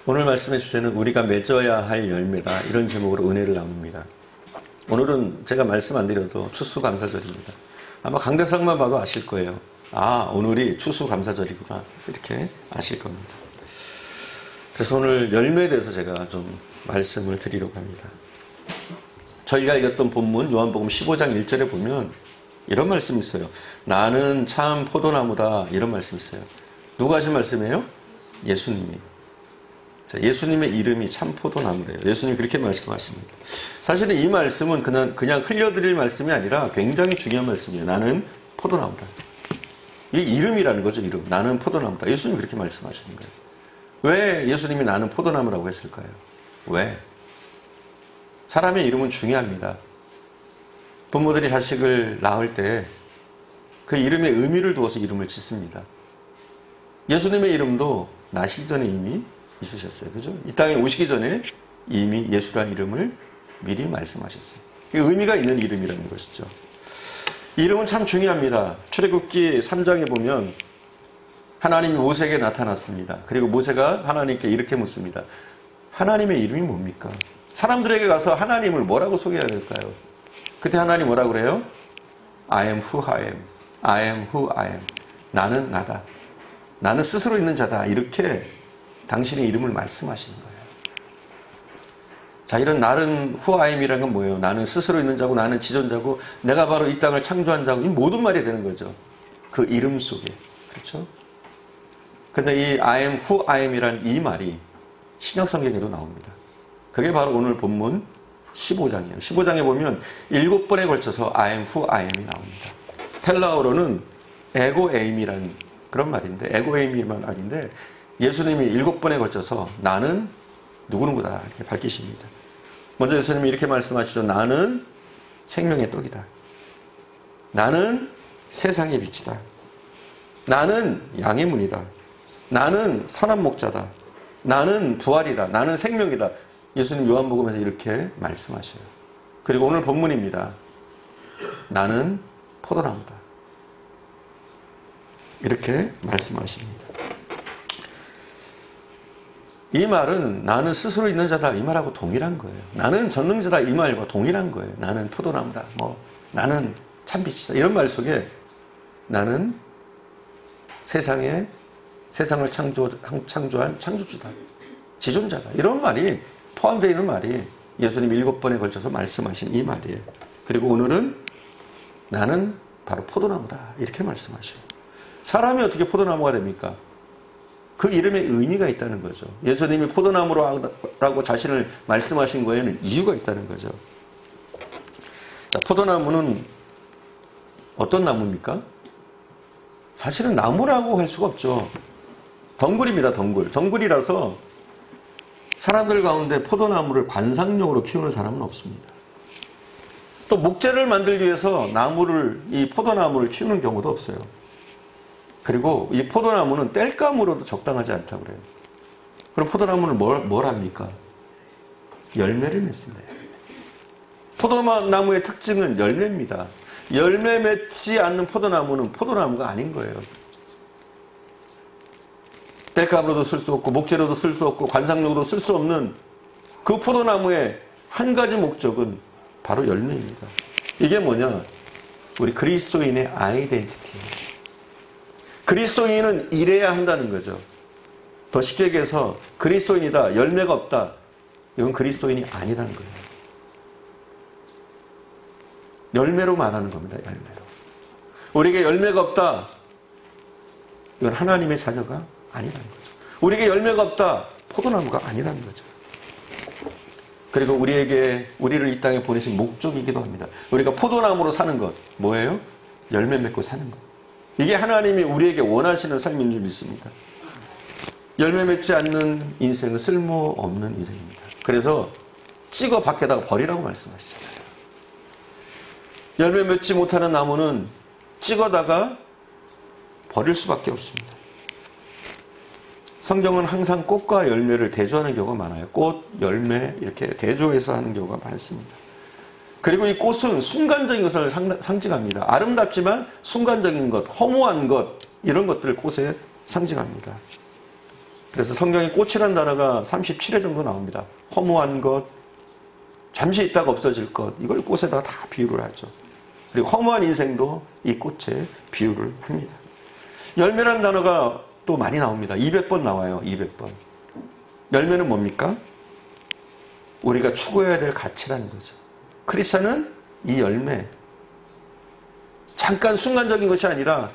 오늘 말씀의 주제는 우리가 맺어야 할 열매다, 이런 제목으로 은혜를 나눕니다. 오늘은 제가 말씀 안 드려도 추수감사절입니다. 아마 강대상만 봐도 아실 거예요. 아, 오늘이 추수감사절이구나, 이렇게 아실 겁니다. 그래서 오늘 열매에 대해서 제가 좀 말씀을 드리려고 합니다. 저희가 읽었던 본문 요한복음 15장 1절에 보면 이런 말씀이 있어요. 나는 참 포도나무다, 이런 말씀이 있어요. 누가 하신 말씀이에요? 예수님이. 자, 예수님의 이름이 참 포도나무래요. 예수님이 그렇게 말씀하십니다. 사실은 이 말씀은 그냥 흘려드릴 말씀이 아니라 굉장히 중요한 말씀이에요. 나는 포도나무다. 이게 이름이라는 거죠, 이름. 나는 포도나무다. 예수님이 그렇게 말씀하시는 거예요. 왜 예수님이 나는 포도나무라고 했을까요? 왜? 사람의 이름은 중요합니다. 부모들이 자식을 낳을 때 그 이름에 의미를 두어서 이름을 짓습니다. 예수님의 이름도 나시기 전에 이미 있으셨어요. 그죠? 이 땅에 오시기 전에 이미 예수란 이름을 미리 말씀하셨어요. 의미가 있는 이름이라는 것이죠. 이 이름은 참 중요합니다. 출애굽기 3장에 보면 하나님이 모세에게 나타났습니다. 그리고 모세가 하나님께 이렇게 묻습니다. 하나님의 이름이 뭡니까? 사람들에게 가서 하나님을 뭐라고 소개해야 될까요? 그때 하나님 뭐라고 그래요? I am who I am. I am who I am. 나는 나다. 나는 스스로 있는 자다. 이렇게 당신의 이름을 말씀하시는 거예요. 자, 이런 나는 who I am이라는 건 뭐예요? 나는 스스로 있는 자고, 나는 지존자고, 내가 바로 이 땅을 창조한 자고, 이 모든 말이 되는 거죠. 그 이름 속에. 그렇죠? 근데 이 I am who I am이라는 이 말이 신약 성경에도 나옵니다. 그게 바로 오늘 본문 15장이에요. 15장에 보면 7번에 걸쳐서 I am who I am이 나옵니다. 헬라어로는 에고에임이라는 그런 말인데, 에고에임이란 말인데, 예수님이 7번에 걸쳐서 나는 누구누구다 이렇게 밝히십니다. 먼저 예수님이 이렇게 말씀하시죠. 나는 생명의 떡이다. 나는 세상의 빛이다. 나는 양의 문이다. 나는 선한 목자다. 나는 부활이다. 나는 생명이다. 예수님 요한복음에서 이렇게 말씀하셔요. 그리고 오늘 본문입니다. 나는 포도나무다. 이렇게 말씀하십니다. 이 말은 나는 스스로 있는 자다, 이 말하고 동일한 거예요. 나는 전능자다, 이 말과 동일한 거예요. 나는 포도나무다. 나는 참빛이다. 이런 말 속에 나는 세상을 창조한 창조주다. 지존자다. 이런 말이 포함되어 있는 말이 예수님 7번에 걸쳐서 말씀하신 이 말이에요. 그리고 오늘은 나는 바로 포도나무다. 이렇게 말씀하셔요. 사람이 어떻게 포도나무가 됩니까? 그 이름에 의미가 있다는 거죠. 예수님이 포도나무라고 자신을 말씀하신 거에는 이유가 있다는 거죠. 자, 포도나무는 어떤 나무입니까? 사실은 나무라고 할 수가 없죠. 덩굴입니다, 덩굴. 덩굴이라서 사람들 가운데 포도나무를 관상용으로 키우는 사람은 없습니다. 또 목재를 만들기 위해서 이 포도나무를 키우는 경우도 없어요. 그리고 이 포도나무는 땔감으로도 적당하지 않다고 그래요. 그럼 포도나무는 뭘 합니까? 열매를 맺습니다. 포도나무의 특징은 열매입니다. 열매 맺지 않는 포도나무는 포도나무가 아닌 거예요. 땔감으로도 쓸 수 없고 목재로도 쓸 수 없고 관상용으로 쓸 수 없는 그 포도나무의 한 가지 목적은 바로 열매입니다. 이게 뭐냐? 우리 그리스도인의 아이덴티티예요. 그리스도인은 이래야 한다는 거죠. 더 쉽게 얘기해서 그리스도인이다, 열매가 없다, 이건 그리스도인이 아니라는 거예요. 열매로 말하는 겁니다. 열매로. 우리에게 열매가 없다, 이건 하나님의 자녀가 아니라는 거죠. 우리에게 열매가 없다, 포도나무가 아니라는 거죠. 그리고 우리를 이 땅에 보내신 목적이기도 합니다. 우리가 포도나무로 사는 것, 뭐예요? 열매 맺고 사는 것. 이게 하나님이 우리에게 원하시는 삶인 줄 믿습니다. 열매 맺지 않는 인생은 쓸모없는 인생입니다. 그래서 찍어 밖에다가 버리라고 말씀하시잖아요. 열매 맺지 못하는 나무는 찍어다가 버릴 수밖에 없습니다. 성경은 항상 꽃과 열매를 대조하는 경우가 많아요. 꽃, 열매 이렇게 대조해서 하는 경우가 많습니다. 그리고 이 꽃은 순간적인 것을 상징합니다. 아름답지만 순간적인 것, 허무한 것, 이런 것들을 꽃에 상징합니다. 그래서 성경에 꽃이라는 단어가 37회 정도 나옵니다. 허무한 것, 잠시 있다가 없어질 것, 이걸 꽃에다가 다 비유를 하죠. 그리고 허무한 인생도 이 꽃에 비유를 합니다. 열매라는 단어가 또 많이 나옵니다. 200번 나와요. 200번. 열매는 뭡니까? 우리가 추구해야 될 가치라는 거죠. 크리스찬은 이 열매, 잠깐 순간적인 것이 아니라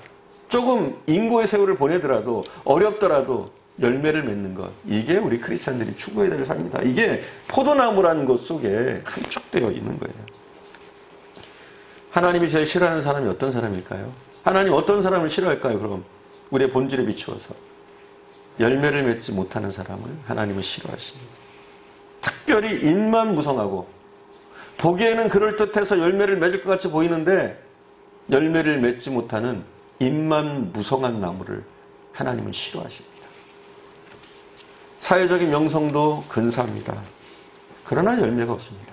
조금 인고의 세월을 보내더라도 어렵더라도 열매를 맺는 것, 이게 우리 크리스찬들이 추구해야 될 삶이다. 이게 포도나무라는 것 속에 함축되어 있는 거예요. 하나님이 제일 싫어하는 사람이 어떤 사람일까요? 하나님 어떤 사람을 싫어할까요? 그럼 우리의 본질에 비추어서 열매를 맺지 못하는 사람을 하나님은 싫어하십니다. 특별히 입만 무성하고 보기에는 그럴듯해서 열매를 맺을 것 같이 보이는데 열매를 맺지 못하는 입만 무성한 나무를 하나님은 싫어하십니다. 사회적인 명성도 근사합니다. 그러나 열매가 없습니다.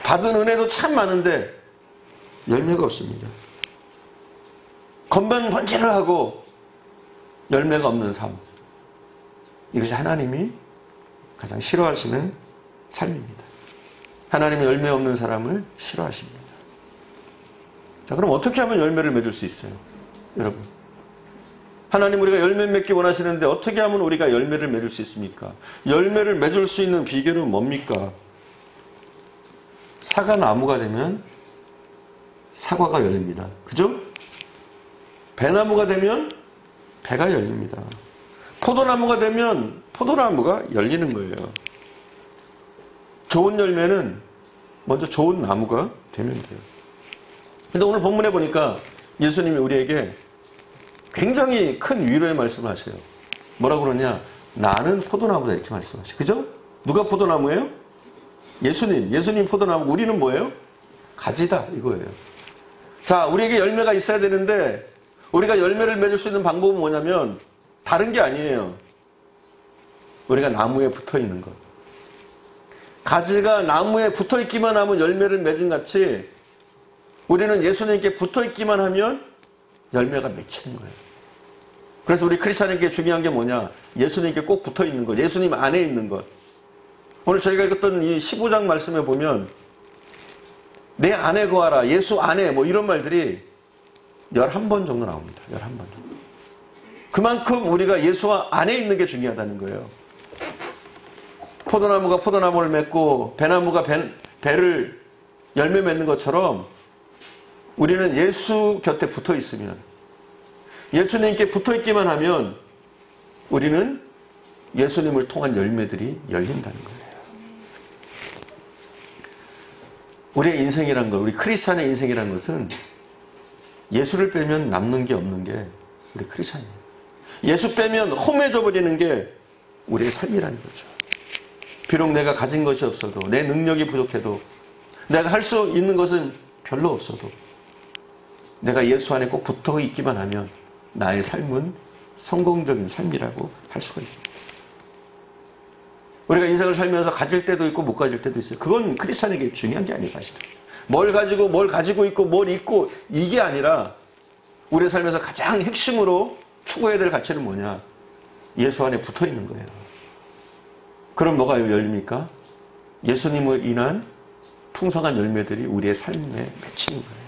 받은 은혜도 참 많은데 열매가 없습니다. 겉만 번지를 하고 열매가 없는 삶, 이것이 하나님이 가장 싫어하시는 삶입니다. 하나님은 열매 없는 사람을 싫어하십니다. 자, 그럼 어떻게 하면 열매를 맺을 수 있어요? 여러분, 하나님 우리가 열매 맺기 원하시는데 어떻게 하면 우리가 열매를 맺을 수 있습니까? 열매를 맺을 수 있는 비결은 뭡니까? 사과나무가 되면 사과가 열립니다. 그죠? 배나무가 되면 배가 열립니다. 포도나무가 되면 포도나무가 열리는 거예요. 좋은 열매는 먼저 좋은 나무가 되면 돼요. 근데 오늘 본문에 보니까 예수님이 우리에게 굉장히 큰 위로의 말씀을 하세요. 뭐라고 그러냐? 나는 포도나무다 이렇게 말씀하셔요. 그죠? 누가 포도나무예요? 예수님 포도나무. 우리는 뭐예요? 가지다 이거예요. 자, 우리에게 열매가 있어야 되는데 우리가 열매를 맺을 수 있는 방법은 뭐냐면 다른 게 아니에요. 우리가 나무에 붙어 있는 것. 가지가 나무에 붙어 있기만 하면 열매를 맺은 같이 우리는 예수님께 붙어 있기만 하면 열매가 맺히는 거예요. 그래서 우리 크리스찬에게 중요한 게 뭐냐? 예수님께 꼭 붙어 있는 것. 예수님 안에 있는 것. 오늘 저희가 읽었던 이 15장 말씀에 보면 내 안에 거하라, 예수 안에, 뭐 이런 말들이 11번 정도 나옵니다. 11번 정도. 그만큼 우리가 예수 안에 있는 게 중요하다는 거예요. 포도나무가 포도나무를 맺고 배나무가 배를 열매 맺는 것처럼 우리는 예수 곁에 붙어 있으면, 예수님께 붙어 있기만 하면 우리는 예수님을 통한 열매들이 열린다는 거예요. 우리의 인생이란 것, 우리 크리스찬의 인생이란 것은 예수를 빼면 남는 게 없는 게 우리 크리스찬이에요. 예수 빼면 험해져 버리는 게 우리의 삶이라는 거죠. 비록 내가 가진 것이 없어도, 내 능력이 부족해도, 내가 할 수 있는 것은 별로 없어도 내가 예수 안에 꼭 붙어 있기만 하면 나의 삶은 성공적인 삶이라고 할 수가 있습니다. 우리가 인생을 살면서 가질 때도 있고 못 가질 때도 있어요. 그건 크리스찬에게 중요한 게 아니에요, 사실은. 뭘 가지고 있고 뭘 잊고 이게 아니라 우리의 삶에서 가장 핵심으로 추구해야 될 가치는 뭐냐? 예수 안에 붙어 있는 거예요. 그럼 뭐가 열립니까? 예수님을 인한 풍성한 열매들이 우리의 삶에 맺히는 거예요.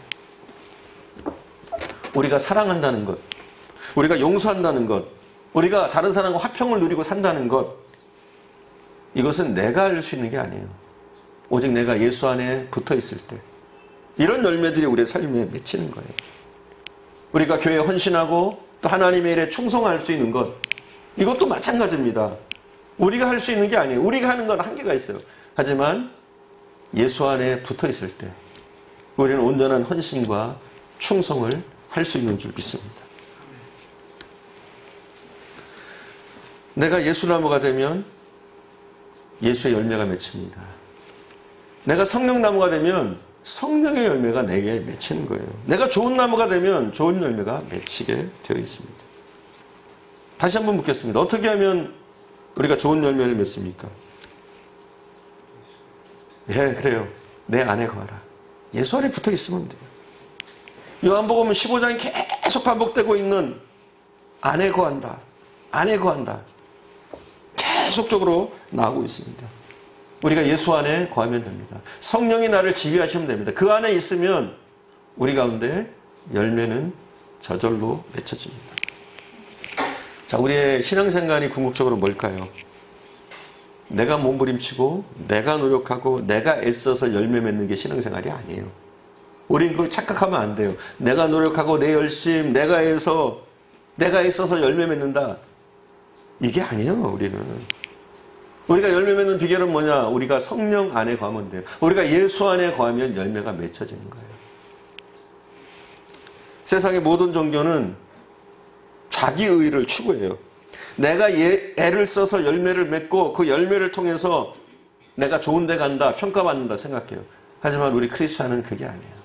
우리가 사랑한다는 것, 우리가 용서한다는 것, 우리가 다른 사람과 화평을 누리고 산다는 것, 이것은 내가 할 수 있는 게 아니에요. 오직 내가 예수 안에 붙어 있을 때 이런 열매들이 우리의 삶에 맺히는 거예요. 우리가 교회에 헌신하고 또 하나님의 일에 충성할 수 있는 것, 이것도 마찬가지입니다. 우리가 할 수 있는 게 아니에요. 우리가 하는 건 한계가 있어요. 하지만 예수 안에 붙어 있을 때 우리는 온전한 헌신과 충성을 할 수 있는 줄 믿습니다. 내가 예수나무가 되면 예수의 열매가 맺힙니다. 내가 성령나무가 되면 성령의 열매가 내게 맺히는 거예요. 내가 좋은 나무가 되면 좋은 열매가 맺히게 되어 있습니다. 다시 한번 묻겠습니다. 어떻게 하면 우리가 좋은 열매를 맺습니까? 예, 그래요. 내 안에 거하라. 예수 안에 붙어 있으면 돼요. 요한복음 15장이 계속 반복되고 있는 안에 거한다. 안에 거한다. 계속적으로 나오고 있습니다. 우리가 예수 안에 거하면 됩니다. 성령이 나를 지배하시면 됩니다. 그 안에 있으면 우리 가운데 열매는 저절로 맺혀집니다. 자, 우리의 신앙생활이 궁극적으로 뭘까요? 내가 몸부림치고 내가 노력하고 내가 애써서 열매 맺는 게 신앙생활이 아니에요. 우리는 그걸 착각하면 안 돼요. 내가 노력하고 내 열심, 내가 애써서 열매 맺는다. 이게 아니에요, 우리는. 우리가 열매 맺는 비결은 뭐냐? 우리가 성령 안에 거하면 돼요. 우리가 예수 안에 거하면 열매가 맺혀지는 거예요. 세상의 모든 종교는 자기 의를 추구해요. 내가 애를 써서 열매를 맺고 그 열매를 통해서 내가 좋은 데 간다, 평가받는다 생각해요. 하지만 우리 크리스찬은 그게 아니에요.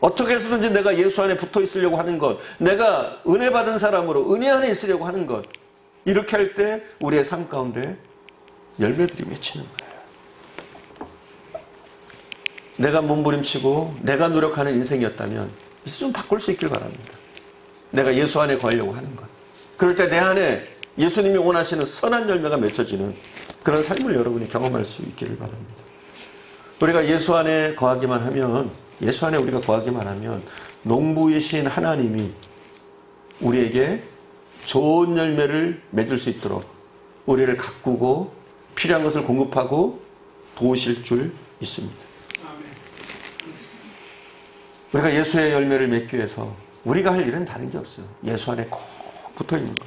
어떻게 해서든지 내가 예수 안에 붙어 있으려고 하는 것, 내가 은혜 받은 사람으로 은혜 안에 있으려고 하는 것, 이렇게 할 때 우리의 삶 가운데 열매들이 맺히는 거예요. 내가 몸부림치고 내가 노력하는 인생이었다면 이제 좀 바꿀 수 있길 바랍니다. 내가 예수 안에 거하려고 하는 것. 그럴 때 내 안에 예수님이 원하시는 선한 열매가 맺혀지는 그런 삶을 여러분이 경험할 수 있기를 바랍니다. 우리가 예수 안에 거하기만 하면, 예수 안에 우리가 거하기만 하면 농부이신 하나님이 우리에게 좋은 열매를 맺을 수 있도록 우리를 가꾸고 필요한 것을 공급하고 도우실 줄 믿습니다. 우리가 예수의 열매를 맺기 위해서 우리가 할 일은 다른 게 없어요. 예수 안에 꼭 붙어 있는 것.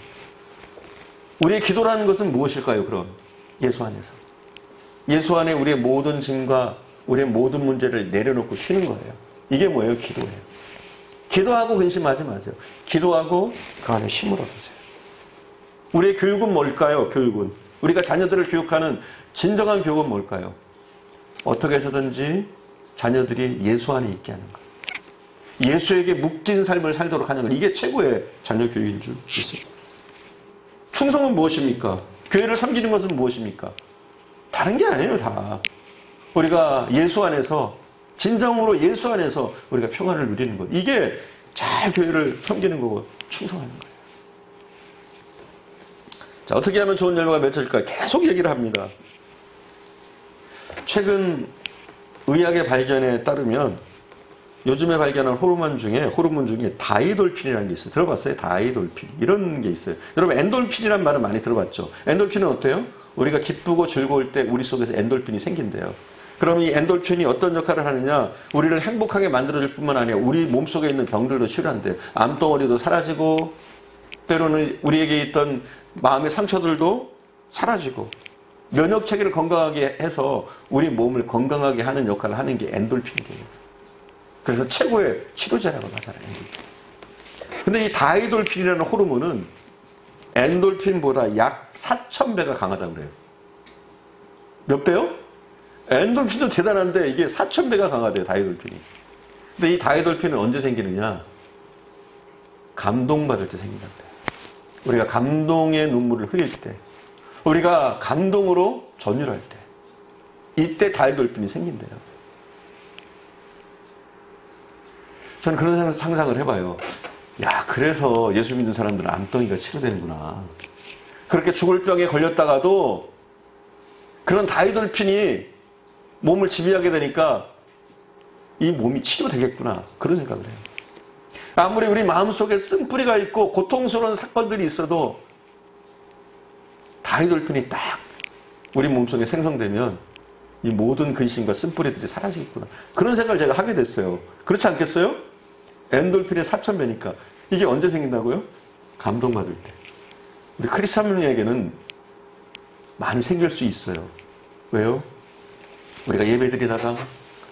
우리의 기도라는 것은 무엇일까요, 그럼? 예수 안에서. 예수 안에 우리의 모든 짐과 우리의 모든 문제를 내려놓고 쉬는 거예요. 이게 뭐예요? 기도예요. 기도하고 근심하지 마세요. 기도하고 그 안에 힘을 얻으세요. 우리의 교육은 뭘까요? 교육은. 우리가 자녀들을 교육하는 진정한 교육은 뭘까요? 어떻게 해서든지 자녀들이 예수 안에 있게 하는 것. 예수에게 묶인 삶을 살도록 하는 것. 이게 최고의 자녀 교육인 줄 믿습니다. 충성은 무엇입니까? 교회를 섬기는 것은 무엇입니까? 다른 게 아니에요, 다. 우리가 예수 안에서, 진정으로 예수 안에서 우리가 평안을 누리는 것. 이게 잘 교회를 섬기는 거고 충성하는 거예요. 자, 어떻게 하면 좋은 열매가 맺혀질까? 계속 얘기를 합니다. 최근 의학의 발견에 따르면 요즘에 발견한 호르몬 중에 다이돌핀이라는 게 있어요. 들어봤어요? 다이돌핀. 이런 게 있어요. 여러분, 엔돌핀이라는 말은 많이 들어봤죠? 엔돌핀은 어때요? 우리가 기쁘고 즐거울 때 우리 속에서 엔돌핀이 생긴대요. 그럼 이 엔돌핀이 어떤 역할을 하느냐? 우리를 행복하게 만들어줄 뿐만 아니라 우리 몸속에 있는 병들도 치료한대요. 암덩어리도 사라지고, 때로는 우리에게 있던 마음의 상처들도 사라지고, 면역 체계를 건강하게 해서 우리 몸을 건강하게 하는 역할을 하는 게 엔돌핀이에요. 그래서 최고의 치료제라고 하잖아요. 근데 이 다이돌핀이라는 호르몬은 엔돌핀보다 약 4,000배가 강하다고 그래요. 몇 배요? 엔돌핀도 대단한데 이게 4,000배가 강하대요, 다이돌핀이. 근데 이 다이돌핀은 언제 생기느냐? 감동받을 때 생긴다고 그래요. 우리가 감동의 눈물을 흘릴 때, 우리가 감동으로 전율할 때, 이때 다이돌핀이 생긴대요. 저는 그런 상상을 해봐요. 야, 그래서 예수 믿는 사람들은 암덩이가 치료되는구나. 그렇게 죽을 병에 걸렸다가도 그런 다이돌핀이 몸을 지배하게 되니까 이 몸이 치료되겠구나. 그런 생각을 해요. 아무리 우리 마음속에 쓴뿌리가 있고 고통스러운 사건들이 있어도 다이돌핀이 딱 우리 몸속에 생성되면 이 모든 근심과 쓴뿌리들이 사라지겠구나. 그런 생각을 제가 하게 됐어요. 그렇지 않겠어요? 엔돌핀의 4,000배니까. 이게 언제 생긴다고요? 감동받을 때. 우리 크리스찬에게는 많이 생길 수 있어요. 왜요? 우리가 예배드리다가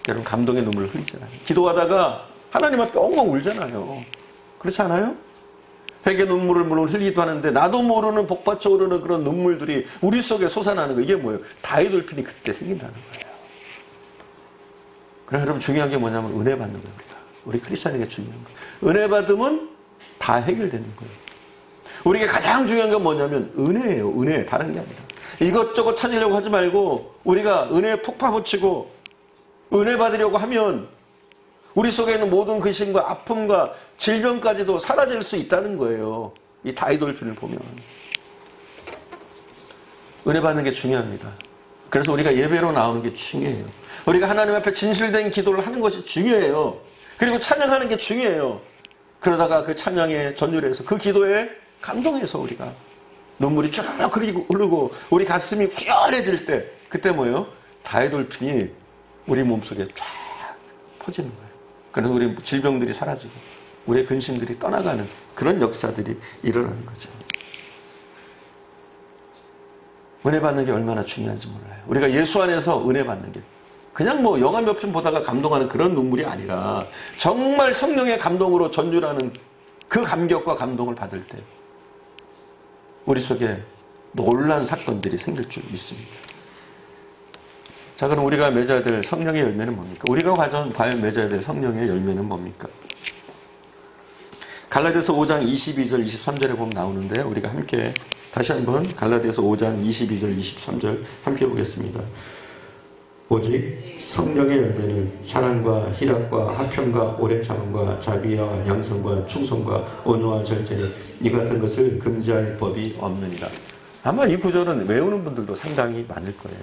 여러분 감동의 눈물을 흘리잖아요. 기도하다가 하나님 앞에 엉엉 울잖아요. 그렇지 않아요? 회개 눈물을 물론 흘리기도 하는데 나도 모르는 복받쳐 오르는 그런 눈물들이 우리 속에 솟아나는 거. 이게 뭐예요? 다이돌핀이 그때 생긴다는 거예요. 그래서 여러분 중요한 게 뭐냐면 은혜 받는 겁니다. 우리 크리스찬에게 중요한 거. 은혜 받으면 다 해결되는 거예요. 우리에게 가장 중요한 건 뭐냐면 은혜예요. 은혜. 다른 게 아니라. 이것저것 찾으려고 하지 말고 우리가 은혜에 푹 파묻히고 은혜 받으려고 하면 우리 속에 있는 모든 근심과 아픔과 질병까지도 사라질 수 있다는 거예요. 이 다이돌핀을 보면. 은혜 받는 게 중요합니다. 그래서 우리가 예배로 나오는 게 중요해요. 우리가 하나님 앞에 진실된 기도를 하는 것이 중요해요. 그리고 찬양하는 게 중요해요. 그러다가 그 찬양에 전율해서 그 기도에 감동해서 우리가 눈물이 쭉 흐르고 우리 가슴이 후련해질 때 그때 뭐예요? 다해돌핀이 우리 몸속에 쫙 퍼지는 거예요. 그래서 우리 질병들이 사라지고 우리의 근심들이 떠나가는 그런 역사들이 일어나는 거죠. 은혜 받는 게 얼마나 중요한지 몰라요. 우리가 예수 안에서 은혜 받는 게 그냥 뭐 영화 몇 편 보다가 감동하는 그런 눈물이 아니라 정말 성령의 감동으로 전율하는 그 감격과 감동을 받을 때 우리 속에 놀라운 사건들이 생길 줄 믿습니다. 자, 그럼 우리가 맺어야 될 성령의 열매는 뭡니까? 우리가 과연 맺어야 될 성령의 열매는 뭡니까? 갈라디아서 5장 22절 23절에 보면 나오는데 우리가 함께 다시 한번 갈라디아서 5장 22절 23절 함께 보겠습니다. 오직 성령의 열매는 사랑과 희락과 화평과 오래 참음과 자비와 양성과 충성과 온유와 절제니 이 같은 것을 금지할 법이 없느니라. 아마 이 구절은 외우는 분들도 상당히 많을 거예요.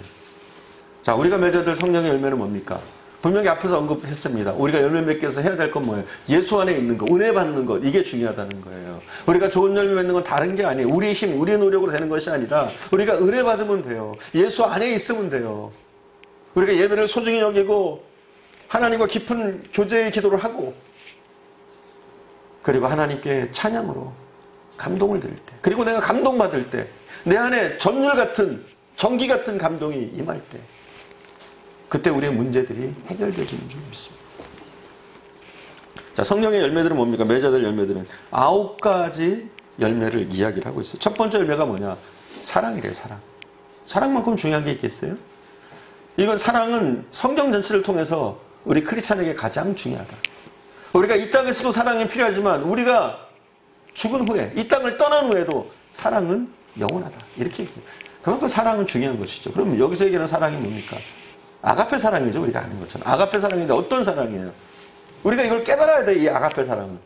자, 우리가 맺어야 될 성령의 열매는 뭡니까? 분명히 앞에서 언급했습니다. 우리가 열매 맺기 위해서 해야 될 건 뭐예요? 예수 안에 있는 것, 은혜 받는 것, 이게 중요하다는 거예요. 우리가 좋은 열매 맺는 건 다른 게 아니에요. 우리의 힘, 우리의 노력으로 되는 것이 아니라 우리가 은혜 받으면 돼요. 예수 안에 있으면 돼요. 우리가 예배를 소중히 여기고 하나님과 깊은 교제의 기도를 하고 그리고 하나님께 찬양으로 감동을 드릴 때 그리고 내가 감동받을 때 내 안에 전율 같은 전기 같은 감동이 임할 때 그때 우리의 문제들이 해결되어지는 줄 믿습니다. 자, 성령의 열매들은 뭡니까? 맺어야 될 열매들은 9가지 열매를 이야기를 하고 있어요. 첫 번째 열매가 뭐냐? 사랑이래요. 사랑. 사랑만큼 중요한 게 있겠어요? 이건 사랑은 성경 전체를 통해서 우리 크리스찬에게 가장 중요하다. 우리가 이 땅에서도 사랑이 필요하지만 우리가 죽은 후에 이 땅을 떠난 후에도 사랑은 영원하다. 이렇게 얘기해요. 그만큼 사랑은 중요한 것이죠. 그럼 여기서 얘기하는 사랑이 뭡니까? 아가페 사랑이죠. 우리가 아는 것처럼. 아가페 사랑인데 어떤 사랑이에요? 우리가 이걸 깨달아야 돼. 이 아가페 사랑을.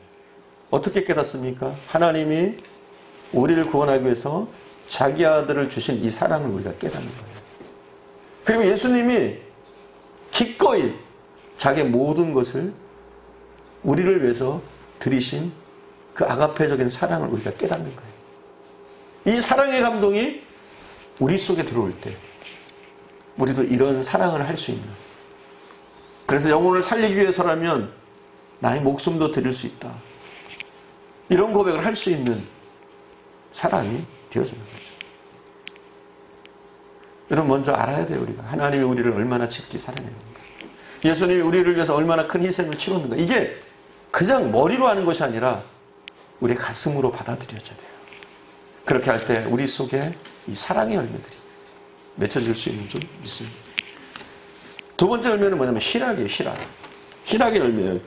어떻게 깨닫습니까? 하나님이 우리를 구원하기 위해서 자기 아들을 주신 이 사랑을 우리가 깨닫는 거예요. 그리고 예수님이 기꺼이 자기의 모든 것을 우리를 위해서 드리신 그 아가페적인 사랑을 우리가 깨닫는 거예요. 이 사랑의 감동이 우리 속에 들어올 때 우리도 이런 사랑을 할 수 있는, 그래서 영혼을 살리기 위해서라면 나의 목숨도 드릴 수 있다, 이런 고백을 할 수 있는 사람이 되어지는 거죠. 여러분, 먼저 알아야 돼요. 우리가 하나님이 우리를 얼마나 깊이 사랑했는가, 예수님이 우리를 위해서 얼마나 큰 희생을 치렀는가. 이게 그냥 머리로 하는 것이 아니라 우리의 가슴으로 받아들여져야 돼요. 그렇게 할 때 우리 속에 이 사랑의 열매들이 맺혀질 수 있는 줄 믿습니다. 두 번째 열매는 뭐냐면 희락이에요. 희락의 열매예요.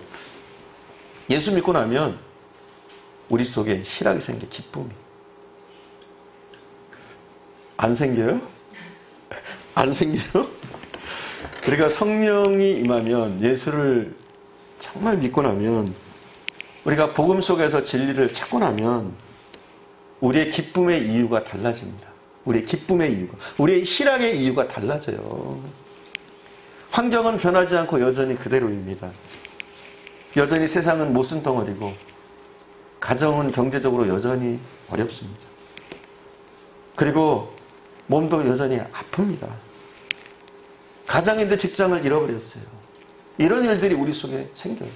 예수 믿고 나면 우리 속에 희락이 생겨. 기쁨이 안 생겨요? 안 생겨요? 우리가 성령이 임하면, 예수를 정말 믿고 나면, 우리가 복음 속에서 진리를 찾고 나면 우리의 기쁨의 이유가 달라집니다. 우리의 기쁨의 이유가, 우리의 희락의 이유가 달라져요. 환경은 변하지 않고 여전히 그대로입니다. 여전히 세상은 못쓴덩어리고 가정은 경제적으로 여전히 어렵습니다. 그리고 몸도 여전히 아픕니다. 가장인데 직장을 잃어버렸어요. 이런 일들이 우리 속에 생겨요.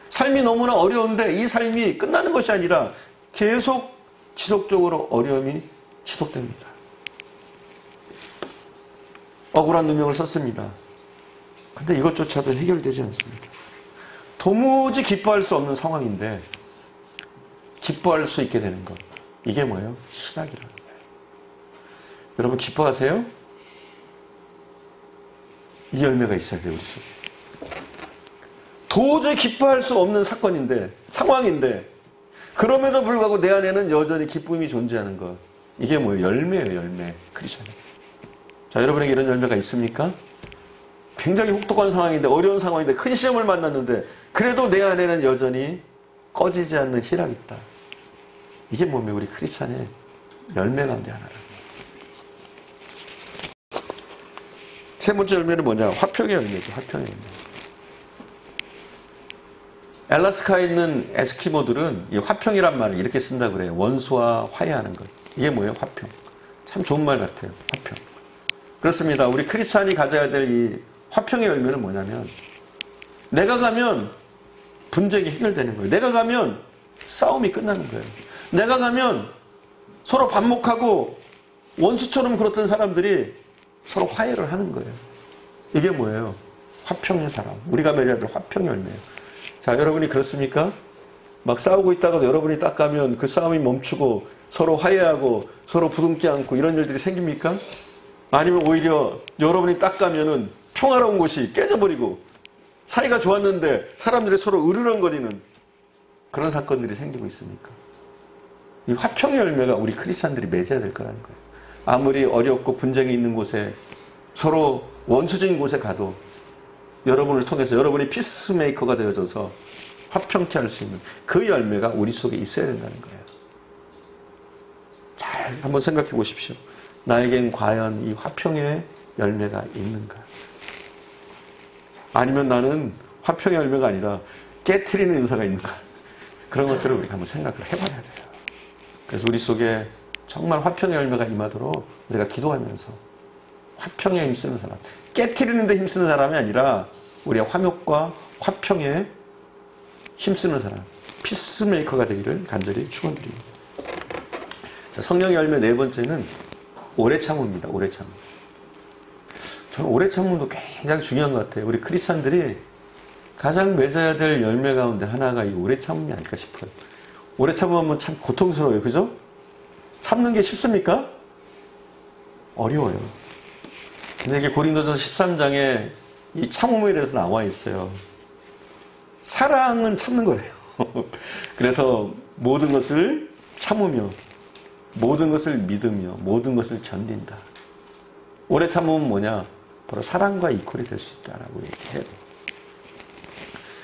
삶이 너무나 어려운데 이 삶이 끝나는 것이 아니라 계속 지속적으로 어려움이 지속됩니다. 억울한 누명을 썼습니다. 근데 이것조차도 해결되지 않습니다. 도무지 기뻐할 수 없는 상황인데 기뻐할 수 있게 되는 것, 이게 뭐예요? 희락이라는 거예요. 여러분, 기뻐하세요? 이 열매가 있어야 돼요. 우리 속에. 도저히 기뻐할 수 없는 사건인데, 상황인데, 그럼에도 불구하고 내 안에는 여전히 기쁨이 존재하는 것, 이게 뭐예요? 열매예요. 열매. 크리스찬이. 자, 여러분에게 이런 열매가 있습니까? 굉장히 혹독한 상황인데, 어려운 상황인데, 큰 시험을 만났는데 그래도 내 안에는 여전히 꺼지지 않는 희락이 있다. 이게 뭐면 우리 크리스찬의 열매 가운데 하나라는 거예요. 세 번째 열매는 뭐냐? 화평의 열매죠. 화평의 열매. 알래스카에 있는 에스키모들은 이 화평이란 말을 이렇게 쓴다고 그래요. 원수와 화해하는 것. 이게 뭐예요? 화평. 참 좋은 말 같아요. 화평. 그렇습니다. 우리 크리스찬이 가져야 될 이 화평의 열매는 뭐냐면, 내가 가면 분쟁이 해결되는 거예요. 내가 가면 싸움이 끝나는 거예요. 내가 가면 서로 반목하고 원수처럼 굴었던 사람들이 서로 화해를 하는 거예요. 이게 뭐예요? 화평의 사람. 우리가 맺어야 될 화평의 열매예요. 자, 여러분이 그렇습니까? 막 싸우고 있다가도 여러분이 딱 가면 그 싸움이 멈추고 서로 화해하고 서로 부둥켜 안고 이런 일들이 생깁니까? 아니면 오히려 여러분이 딱 가면은 평화로운 곳이 깨져버리고 사이가 좋았는데 사람들이 서로 으르렁거리는 그런 사건들이 생기고 있습니까? 이 화평의 열매가 우리 크리스찬들이 맺어야 될 거라는 거예요. 아무리 어렵고 분쟁이 있는 곳에, 서로 원수적인 곳에 가도 여러분을 통해서 여러분이 피스메이커가 되어져서 화평케 할 수 있는 그 열매가 우리 속에 있어야 된다는 거예요. 잘 한번 생각해 보십시오. 나에겐 과연 이 화평의 열매가 있는가? 아니면 나는 화평의 열매가 아니라 깨트리는 은사가 있는가? 그런 것들을 우리가 한번 생각을 해봐야 돼요. 그래서 우리 속에 정말 화평의 열매가 임하도록 우리가 기도하면서 화평에 힘쓰는 사람, 깨트리는 데 힘쓰는 사람이 아니라 우리의 화목과 화평에 힘쓰는 사람, 피스메이커가 되기를 간절히 축원드립니다. 자, 성령의 열매 네 번째는 오래 참음입니다. 오래 참음. 저는 오래 참음도 굉장히 중요한 것 같아요. 우리 크리스찬들이 가장 맺어야 될 열매 가운데 하나가 이 오래 참음이 아닐까 싶어요. 오래 참으면 참 고통스러워요. 그죠? 참는 게 쉽습니까? 어려워요. 근데 이게 고린도전서 13장에 이 참음에 대해서 나와 있어요. 사랑은 참는 거래요. 그래서 모든 것을 참으며 모든 것을 믿으며 모든 것을 견딘다. 오래 참으면 뭐냐? 바로 사랑과 이퀄이 될 수 있다라고 얘기해요.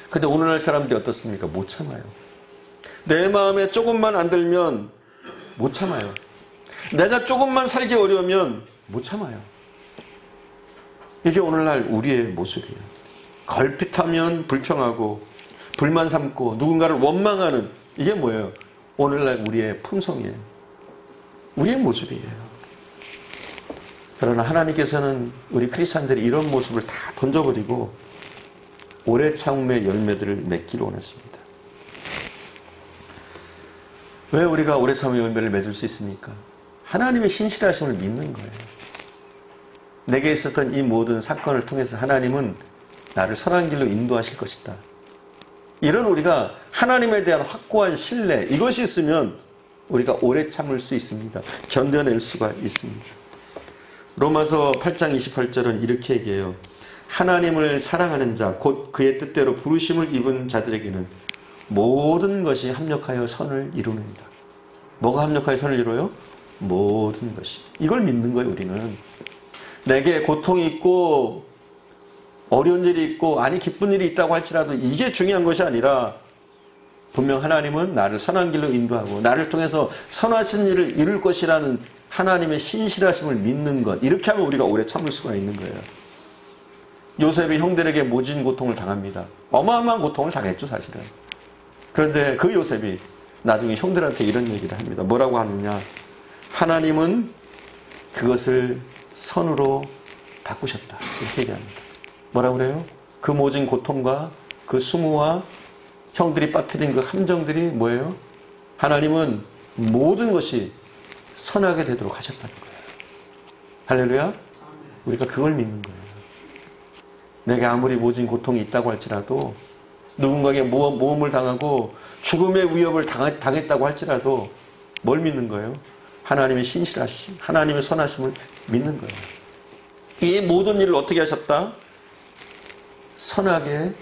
근데 오늘날 사람들이 어떻습니까? 못 참아요. 내 마음에 조금만 안 들면 못 참아요. 내가 조금만 살기 어려우면 못 참아요. 이게 오늘날 우리의 모습이에요. 걸핏하면 불평하고 불만 삼고 누군가를 원망하는, 이게 뭐예요? 오늘날 우리의 품성이에요. 우리의 모습이에요. 그러나 하나님께서는 우리 크리스찬들이 이런 모습을 다 던져버리고 오래 참음의 열매들을 맺기를 원했습니다. 왜 우리가 오래 참음의 열매를 맺을 수 있습니까? 하나님의 신실하심을 믿는 거예요. 내게 있었던 이 모든 사건을 통해서 하나님은 나를 선한 길로 인도하실 것이다. 이런 우리가 하나님에 대한 확고한 신뢰, 이것이 있으면 우리가 오래 참을 수 있습니다. 견뎌낼 수가 있습니다. 로마서 8장 28절은 이렇게 얘기해요. 하나님을 사랑하는 자, 곧 그의 뜻대로 부르심을 입은 자들에게는 모든 것이 합력하여 선을 이루는다. 뭐가 합력하여 선을 이루어요? 모든 것이. 이걸 믿는 거예요, 우리는. 내게 고통이 있고 어려운 일이 있고 아니 기쁜 일이 있다고 할지라도 이게 중요한 것이 아니라 분명 하나님은 나를 선한 길로 인도하고 나를 통해서 선하신 일을 이룰 것이라는 하나님의 신실하심을 믿는 것, 이렇게 하면 우리가 오래 참을 수가 있는 거예요. 요셉이 형들에게 모진 고통을 당합니다. 어마어마한 고통을 당했죠, 사실은. 그런데 그 요셉이 나중에 형들한테 이런 얘기를 합니다. 뭐라고 하느냐? 하나님은 그것을 선으로 바꾸셨다. 이렇게 얘기합니다. 뭐라고 그래요? 그 모진 고통과 그 수모와 형들이 빠뜨린 그 함정들이 뭐예요? 하나님은 모든 것이 선하게 되도록 하셨다는 거예요. 할렐루야? 우리가 그걸 믿는 거예요. 내게 아무리 모진 고통이 있다고 할지라도, 누군가에게 모험을 당하고 죽음의 위협을 당했다고 할지라도 뭘 믿는 거예요? 하나님의 신실하심, 하나님의 선하심을 믿는 거예요. 이 모든 일을 어떻게 하셨다? 선하게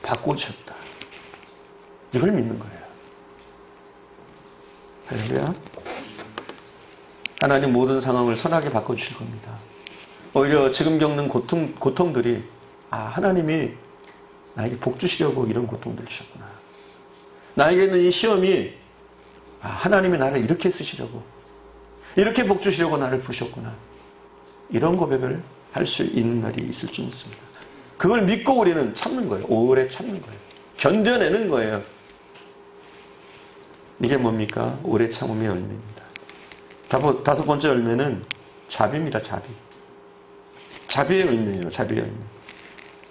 바꿔주셨다. 이걸 믿는 거예요. 할렐루야. 하나님 모든 상황을 선하게 바꿔주실 겁니다. 오히려 지금 겪는 고통들이 하나님이 나에게 복 주시려고 이런 고통들을 주셨구나. 나에게 있는 이 시험이 하나님이 나를 이렇게 쓰시려고, 이렇게 복 주시려고 나를 부르셨구나. 이런 고백을 할 수 있는 날이 있을 줄 믿습니다. 그걸 믿고 우리는 참는 거예요. 오래 참는 거예요. 견뎌내는 거예요. 이게 뭡니까? 오래 참음의 열매입니다. 다섯 번째 열매는 자비입니다. 자비. 자비의 열매예요. 자비의 열매.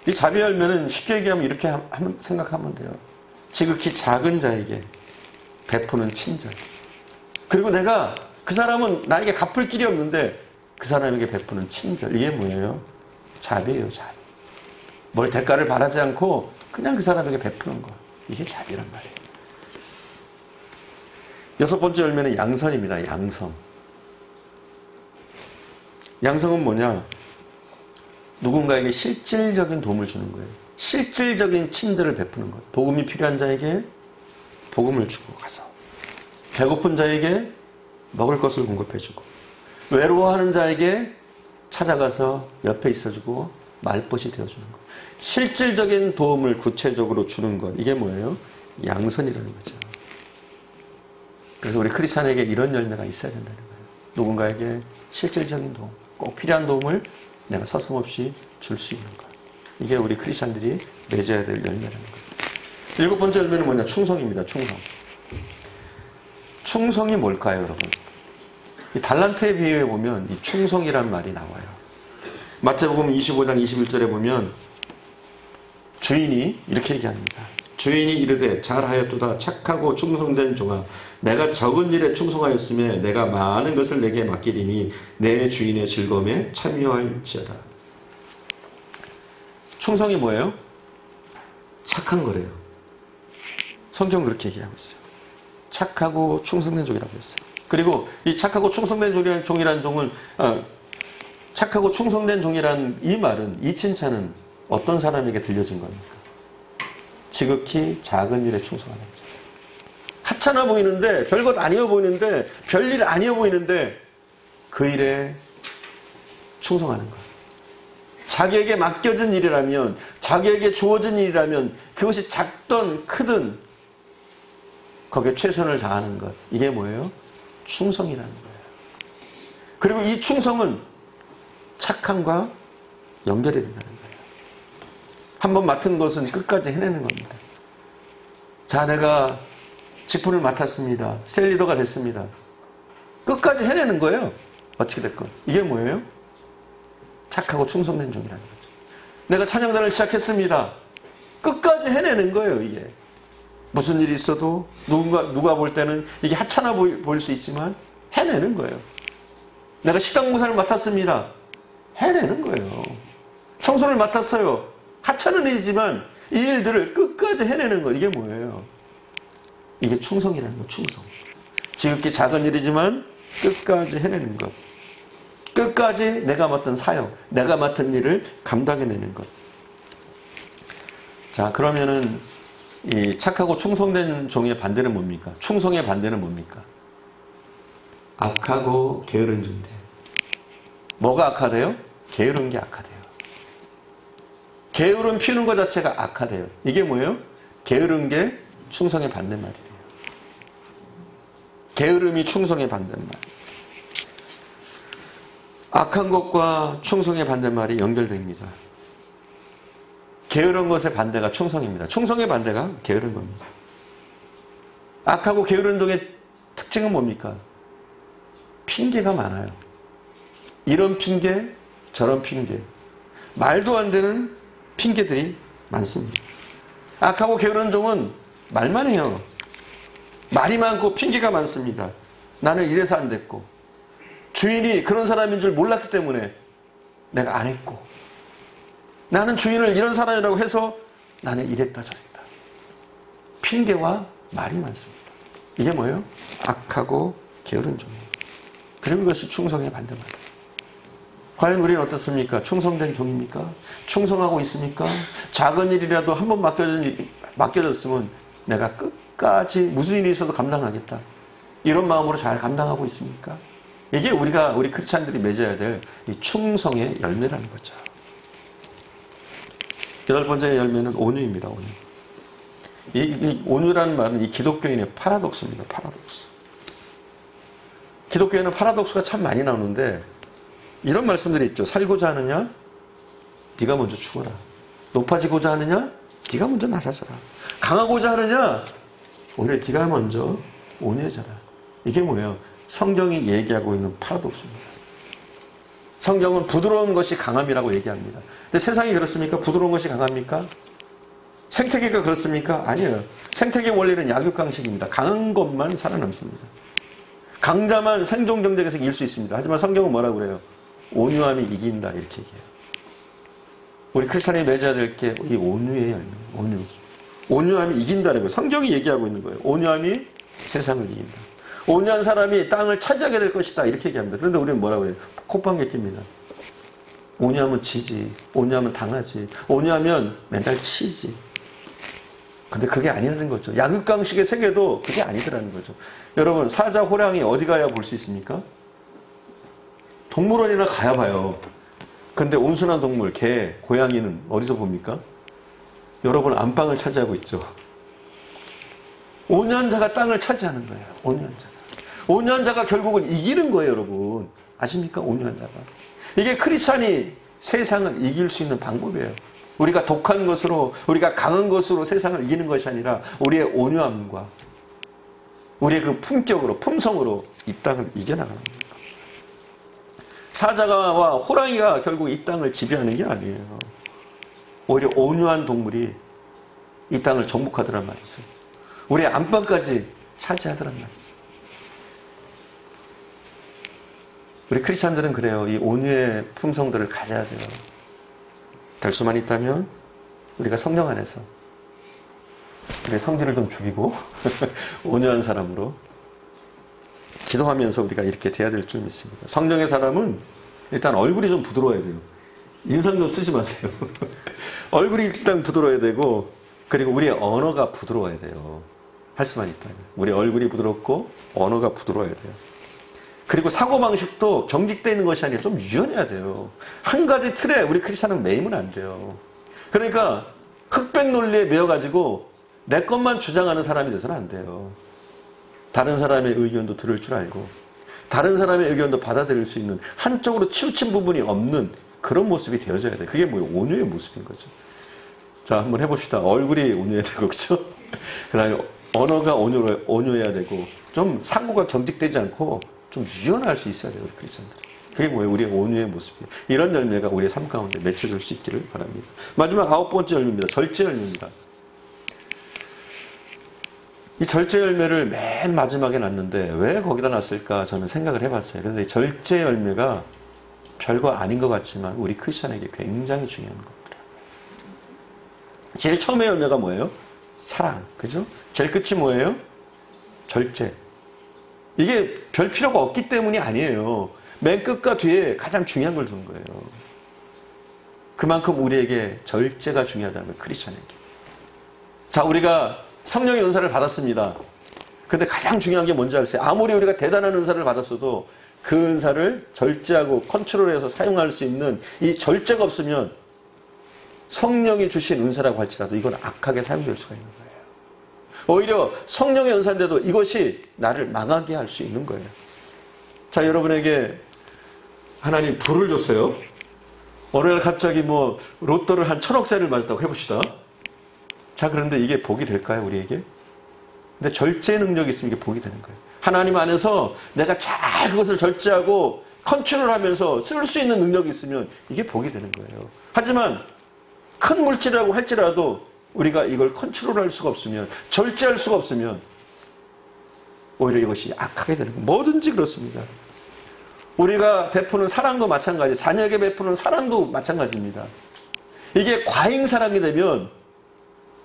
이 자비의 열매는 쉽게 얘기하면 이렇게 생각하면 돼요. 지극히 작은 자에게 베푸는 친절. 그리고 내가 그 사람은 나에게 갚을 길이 없는데 그 사람에게 베푸는 친절. 이게 뭐예요? 자비예요. 자비. 뭘 대가를 바라지 않고 그냥 그 사람에게 베푸는 거. 이게 자비란 말이에요. 여섯 번째 열매는 양선입니다. 양선. 양성은 뭐냐? 누군가에게 실질적인 도움을 주는 거예요. 실질적인 친절을 베푸는 것. 복음이 필요한 자에게 복음을 주고 가서, 배고픈 자에게 먹을 것을 공급해주고, 외로워하는 자에게 찾아가서 옆에 있어주고 말벗이 되어주는 것. 실질적인 도움을 구체적으로 주는 것. 이게 뭐예요? 양선이라는 거죠. 그래서 우리 크리스찬에게 이런 열매가 있어야 된다는 거예요. 누군가에게 실질적인 도움, 꼭 필요한 도움을 내가 서슴없이 줄 수 있는 것. 이게 우리 크리스찬들이 맺어야 될 열매라는 거예요. 일곱 번째 열매는 뭐냐? 충성입니다. 충성. 충성이 뭘까요, 여러분? 이 달란트에 비유해 보면 이 충성이란 말이 나와요. 마태복음 25장 21절에 보면 주인이 이렇게 얘기합니다. 주인이 이르되 잘하였도다 착하고 충성된 종아, 내가 적은 일에 충성하였으며 내가 많은 것을 내게 맡기리니 내 주인의 즐거움에 참여할지어다. 충성이 뭐예요? 착한 거래요. 성경은 그렇게 얘기하고 있어요. 착하고 충성된 종이라고 했어요. 그리고 이 착하고 충성된 종이라는 종은 착하고 충성된 종이란 이 말은, 이 칭찬은 어떤 사람에게 들려진 겁니까? 지극히 작은 일에 충성하는 거죠. 하찮아 보이는데, 별것 아니어 보이는데, 별일 아니어 보이는데 그 일에 충성하는 거예요. 자기에게 맡겨진 일이라면, 자기에게 주어진 일이라면 그것이 작든 크든 거기에 최선을 다하는 것. 이게 뭐예요? 충성이라는 거예요. 그리고 이 충성은 착함과 연결이 된다는 거예요. 한번 맡은 것은 끝까지 해내는 겁니다. 자, 내가 직분을 맡았습니다. 셀리더가 됐습니다. 끝까지 해내는 거예요. 어떻게 됐건. 이게 뭐예요? 착하고 충성된 종이라는 거죠. 내가 찬양단을 시작했습니다. 끝까지 해내는 거예요, 이게. 무슨 일이 있어도 누가 볼 때는 이게 하찮아 보일 수 있지만 해내는 거예요. 내가 식당 공사를 맡았습니다. 해내는 거예요. 청소를 맡았어요. 하찮은 일이지만 이 일들을 끝까지 해내는 거. 이게 뭐예요? 이게 충성이라는 거. 충성. 지극히 작은 일이지만 끝까지 해내는 것. 끝까지 내가 맡은 사역, 내가 맡은 일을 감당해내는 것. 자, 그러면은 이 착하고 충성된 종의 반대는 뭡니까? 충성의 반대는 뭡니까? 악하고 게으른 종이래요. 뭐가 악하대요? 게으른 게 악하대요. 게으름 피우는 것 자체가 악하대요. 이게 뭐예요? 게으른 게 충성의 반대말이래요. 게으름이 충성의 반대말. 악한 것과 충성의 반대말이 연결됩니다. 게으른 것의 반대가 충성입니다. 충성의 반대가 게으른 겁니다. 악하고 게으른 종의 특징은 뭡니까? 핑계가 많아요. 이런 핑계, 저런 핑계. 말도 안 되는 핑계들이 많습니다. 악하고 게으른 종은 말만 해요. 말이 많고 핑계가 많습니다. 나는 이래서 안 됐고, 주인이 그런 사람인 줄 몰랐기 때문에 내가 안 했고, 나는 주인을 이런 사람이라고 해서 나는 이랬다 저랬다. 핑계와 말이 많습니다. 이게 뭐예요? 악하고 게으른 종이에요. 그리고 이것이 충성의 반대말이에요. 과연 우리는 어떻습니까? 충성된 종입니까? 충성하고 있습니까? 작은 일이라도 한 번 맡겨졌으면 내가 끝까지 무슨 일이 있어도 감당하겠다. 이런 마음으로 잘 감당하고 있습니까? 이게 우리 크리스찬들이 맺어야 될 이 충성의 열매라는 거죠. 여덟 번째 열매는 온유입니다. 온유. 이 온유라는 말은 이 기독교인의 파라독스입니다. 파라독스. 기독교에는 파라독스가 참 많이 나오는데 이런 말씀들이 있죠. 살고자 하느냐? 네가 먼저 죽어라. 높아지고자 하느냐? 네가 먼저 낮아져라. 강하고자 하느냐? 오히려 네가 먼저 온유해져라. 이게 뭐예요? 성경이 얘기하고 있는 파라독스입니다. 성경은 부드러운 것이 강함이라고 얘기합니다. 근데 세상이 그렇습니까? 부드러운 것이 강합니까? 생태계가 그렇습니까? 아니에요. 생태계 원리는 약육강식입니다. 강한 것만 살아남습니다. 강자만 생존 경쟁에서 이길 수 있습니다. 하지만 성경은 뭐라고 그래요? 온유함이 이긴다 이렇게 얘기해요. 우리 크리스찬이 맺어야 될 게 이 온유의 열매. 온유. 온유함이 이긴다는 거예요. 성경이 얘기하고 있는 거예요. 온유함이 세상을 이긴다. 온유한 사람이 땅을 차지하게 될 것이다 이렇게 얘기합니다. 그런데 우리는 뭐라고 그래요? 콧방귀 낍니다. 온유하면 지지. 온유하면 당하지. 온유하면 맨날 치지. 근데 그게 아니라는 거죠. 약육강식의 세계도 그게 아니더라는 거죠. 여러분 사자, 호랑이 어디 가야 볼 수 있습니까? 동물원이나 가야 봐요. 근데 온순한 동물, 개, 고양이는 어디서 봅니까? 여러분 안방을 차지하고 있죠. 온유한 자가 땅을 차지하는 거예요. 온유한 자가. 온유한 자가 결국은 이기는 거예요, 여러분. 아십니까? 온유한 자가. 이게 크리스찬이 세상을 이길 수 있는 방법이에요. 우리가 독한 것으로, 우리가 강한 것으로 세상을 이기는 것이 아니라 우리의 온유함과 우리의 그 품격으로, 품성으로 이 땅을 이겨나가는 겁니다. 사자와 호랑이가 결국 이 땅을 지배하는 게 아니에요. 오히려 온유한 동물이 이 땅을 정복하더란 말이죠. 우리의 안방까지 차지하더란 말이죠. 우리 크리스찬들은 그래요. 이 온유의 품성들을 가져야 돼요. 될 수만 있다면 우리가 성령 안에서 우리의 성질을 좀 죽이고 온유한 사람으로 기도하면서 우리가 이렇게 돼야 될 줄 믿습니다. 성령의 사람은 일단 얼굴이 좀 부드러워야 돼요. 인상 좀 쓰지 마세요. 얼굴이 일단 부드러워야 되고 그리고 우리의 언어가 부드러워야 돼요. 할 수만 있다면. 우리 얼굴이 부드럽고 언어가 부드러워야 돼요. 그리고 사고방식도 경직되어 있는 것이 아니라 좀 유연해야 돼요. 한 가지 틀에 우리 크리스찬은 매이면 안 돼요. 그러니까 흑백 논리에 매여가지고 내 것만 주장하는 사람이 돼서는 안 돼요. 다른 사람의 의견도 들을 줄 알고 다른 사람의 의견도 받아들일 수 있는 한쪽으로 치우친 부분이 없는 그런 모습이 되어져야 돼요. 그게 뭐예요? 온유의 모습인 거죠. 자, 한번 해봅시다. 얼굴이 온유해야 되고, 그렇죠? 그 다음에 언어가 온유해야 되고 좀 상고가 경직되지 않고 좀 유연할 수 있어야 돼요. 우리 크리스천들. 그게 뭐예요? 우리의 온유의 모습이에요. 이런 열매가 우리의 삶 가운데 맺혀질 수 있기를 바랍니다. 마지막 9번째 열매입니다. 절제 열매입니다. 이 절제 열매를 맨 마지막에 놨는데 왜 거기다 놨을까 저는 생각을 해봤어요. 그런데 이 절제 열매가 별거 아닌 것 같지만 우리 크리스천에게 굉장히 중요한 겁니다. 제일 처음의 열매가 뭐예요? 사랑. 그죠? 제일 끝이 뭐예요? 절제. 이게 별 필요가 없기 때문이 아니에요. 맨 끝과 뒤에 가장 중요한 걸 두는 거예요. 그만큼 우리에게 절제가 중요하다는 거예요. 크리스천에게. 자, 우리가 성령의 은사를 받았습니다. 근데 가장 중요한 게 뭔지 아세요? 아무리 우리가 대단한 은사를 받았어도 그 은사를 절제하고 컨트롤해서 사용할 수 있는 이 절제가 없으면 성령이 주신 은사라고 할지라도 이건 악하게 사용될 수가 있는 거예요. 오히려 성령의 은사인데도 이것이 나를 망하게 할 수 있는 거예요. 자, 여러분에게 하나님 불을 줬어요. 어느 날 갑자기 뭐 로또를 한 1000억짜리를 맞았다고 해봅시다. 자, 그런데 이게 복이 될까요, 우리에게? 근데 절제 능력이 있으면 이게 복이 되는 거예요. 하나님 안에서 내가 잘 그것을 절제하고 컨트롤하면서 쓸 수 있는 능력이 있으면 이게 복이 되는 거예요. 하지만 큰 물질이라고 할지라도 우리가 이걸 컨트롤할 수가 없으면, 절제할 수가 없으면 오히려 이것이 악하게 되는 거예요. 뭐든지 그렇습니다. 우리가 베푸는 사랑도 마찬가지, 자녀에게 베푸는 사랑도 마찬가지입니다. 이게 과잉 사랑이 되면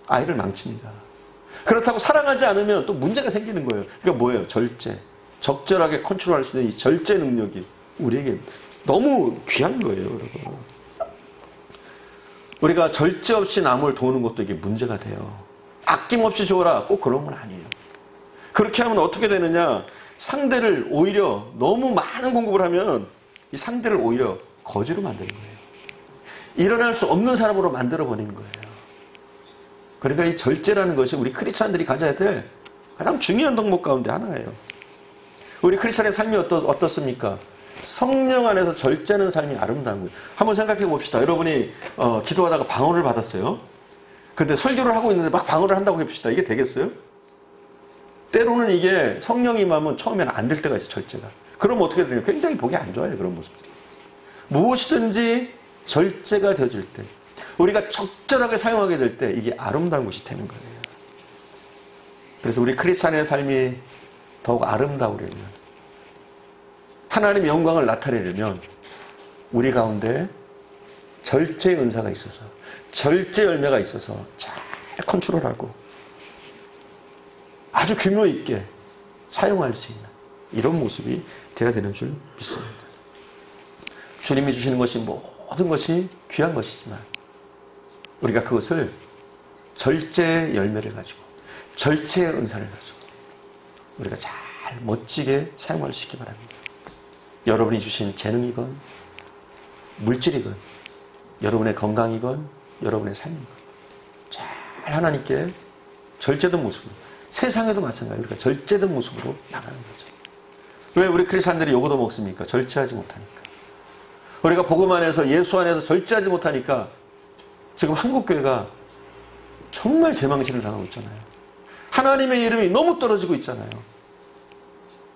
아이를 망칩니다. 그렇다고 사랑하지 않으면 또 문제가 생기는 거예요. 그러니까 뭐예요? 절제. 적절하게 컨트롤할 수 있는 이 절제 능력이 우리에게 너무 귀한 거예요, 여러분. 우리가 절제 없이 남을 도우는 것도 이게 문제가 돼요. 아낌없이 줘라. 꼭 그런 건 아니에요. 그렇게 하면 어떻게 되느냐? 상대를 오히려 너무 많은 공급을 하면 이 상대를 오히려 거지로 만드는 거예요. 일어날 수 없는 사람으로 만들어버리는 거예요. 그러니까 이 절제라는 것이 우리 크리스찬들이 가져야 될 가장 중요한 덕목 가운데 하나예요. 우리 크리스찬의 삶이 어떻습니까? 성령 안에서 절제하는 삶이 아름다운 거예요. 한번 생각해 봅시다. 여러분이 기도하다가 방언을 받았어요. 근데 설교를 하고 있는데 막 방언을 한다고 해봅시다. 이게 되겠어요? 때로는 이게 성령이 임하면 처음에는 안 될 때가 있어요. 절제가. 그럼 어떻게 되냐면 굉장히 보기 안 좋아요. 그런 모습들이. 무엇이든지 절제가 되어질 때, 우리가 적절하게 사용하게 될 때 이게 아름다운 것이 되는 거예요. 그래서 우리 크리스찬의 삶이 더욱 아름다우려면, 하나님의 영광을 나타내려면 우리 가운데 절제의 은사가 있어서, 절제 열매가 있어서 잘 컨트롤하고 아주 규모 있게 사용할 수 있는 이런 모습이 되어야 되는 줄 믿습니다. 주님이 주시는 것이 모든 것이 귀한 것이지만 우리가 그것을 절제의 열매를 가지고, 절제의 은사를 가지고 우리가 잘 멋지게 사용할 수 있기 바랍니다. 여러분이 주신 재능이건 물질이건 여러분의 건강이건 여러분의 삶이건 잘 하나님께 절제된 모습으로, 세상에도 마찬가지로 우리가 절제된 모습으로 나가는 거죠. 왜 우리 크리스찬들이 요거도 먹습니까? 절제하지 못하니까. 우리가 복음 안에서, 예수 안에서 절제하지 못하니까 지금 한국교회가 정말 개망신을 당하고 있잖아요. 하나님의 이름이 너무 떨어지고 있잖아요.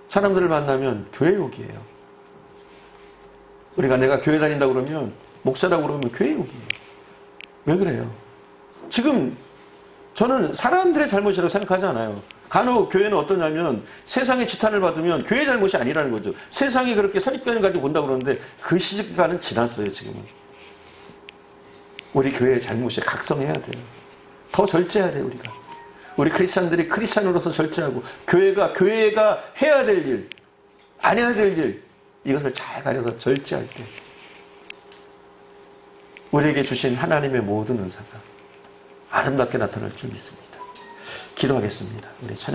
사람들을 만나면 교회욕이에요. 우리가 내가 교회 다닌다고 그러면, 목사라고 그러면 교회욕이에요. 왜 그래요? 지금 저는 사람들의 잘못이라고 생각하지 않아요. 간혹 교회는 어떠냐면 세상의 지탄을 받으면 교회 잘못이 아니라는 거죠. 세상이 그렇게 선입견을 가지고 본다고 그러는데 그 시간은 지났어요. 지금은. 우리 교회의 잘못에 각성해야 돼요. 더 절제해야 돼요. 우리 크리스찬들이 크리스찬으로서 절제하고, 교회가 해야 될 일, 안 해야 될 일, 이것을 잘 가려서 절제할 때 우리에게 주신 하나님의 모든 은사가 아름답게 나타날 줄 믿습니다. 기도하겠습니다. 우리 찬양